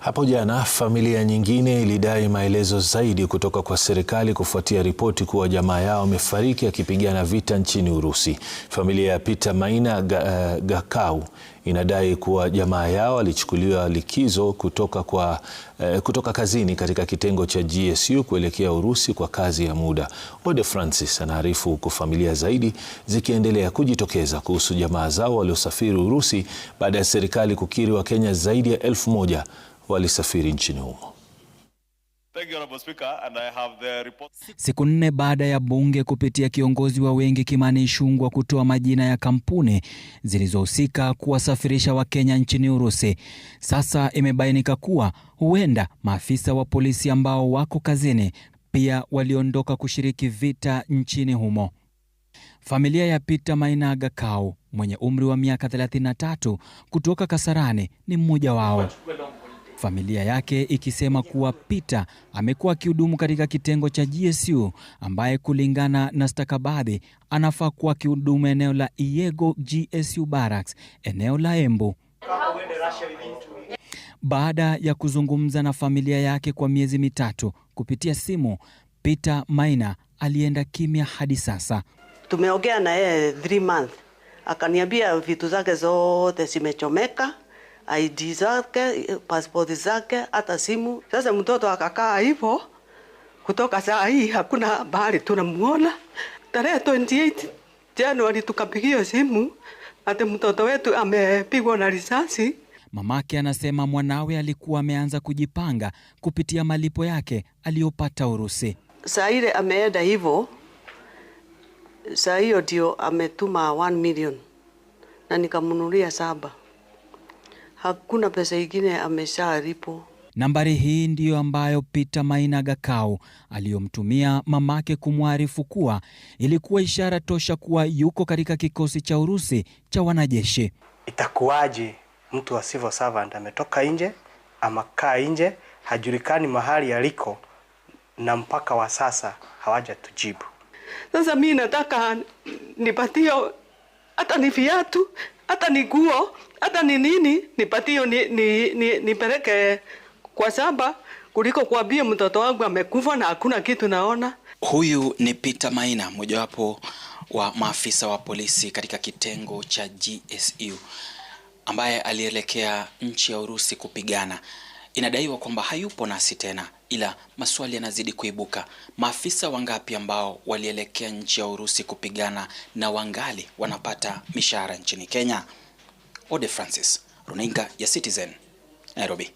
Hapo jana familia nyingine ilidai maelezo zaidi kutoka kwa serikali kufuatia ripoti kuwa jamaa yao amefariki akipigana vita nchini Urusi. Familia ya Peter Maina Gakau inadai kuwa jamaa yao alichukuliwa likizo kutoka kazini katika kitengo cha GSU kuelekea Urusi kwa kazi ya muda. Ode Francis anaarifu huku familia zaidi zikiendelea kujitokeza kuhusu jamaa zao waliosafiri Urusi baada ya serikali kukiri Wakenya zaidi ya 1000 walisafiri nchini humo. Siku 4 baada ya bunge kupitia kiongozi wa wengi Kimani Ichung'wah kutoa majina ya kampuni zilizohusika kuwasafirisha Wakenya nchini Urusi, sasa imebainika kuwa huenda maafisa wa polisi ambao wako kazini pia waliondoka kushiriki vita nchini humo. Familia ya Peter Maina Gakau mwenye umri wa miaka 33 kutoka Kasarani ni mmoja wao. Familia yake ikisema kuwa Peter amekuwa akihudumu katika kitengo cha GSU ambaye kulingana na stakabadhi anafaa kuwa akihudumu eneo la Iyego GSU Barracks, eneo la Embu. Baada ya kuzungumza na familia yake kwa miezi mitatu kupitia simu, Peter Maina alienda kimya hadi sasa. Tumeongea na yeye 3 months. Akaniambia vitu zake zote zimechomeka. ID zake, passport zake, hata simu. Sasa mtoto akakaa hivyo kutoka saa hii hakuna bahari tunamuona. Tarehe 28 Januari tukapigiwa simu ati mtoto wetu amepigwa na risasi. Mamake anasema mwanawe alikuwa ameanza kujipanga kupitia malipo yake aliyopata Urusi. Saa ile ameenda hivyo, saa hiyo ndio ametuma 1 million na nikamnunulia 7. Hakuna pesa ingine ameshalipo. Nambari hii ndiyo ambayo Peter Maina Gakau aliyomtumia mamake kumwarifu kuwa ilikuwa ishara tosha kuwa yuko katika kikosi cha Urusi cha wanajeshi. Itakuwaje mtu wa civil servant ametoka nje ama kaa nje, hajulikani mahali aliko na mpaka wa sasa hawajatujibu. Sasa mimi nataka nipatio hata ni viatu, hata ni nguo, hata ni nini, nipatio nipeleke kwa shamba kuliko kuambia mtoto wangu amekufa na hakuna kitu naona. Huyu ni Peter Maina, mojawapo wa maafisa wa polisi katika kitengo cha GSU ambaye alielekea nchi ya Urusi kupigana. Inadaiwa kwamba hayupo nasi tena, ila maswali yanazidi kuibuka. Maafisa wangapi ambao walielekea nchi ya Urusi kupigana na wangali wanapata mishahara nchini Kenya? Ode Francis, Runinga ya Citizen, Nairobi.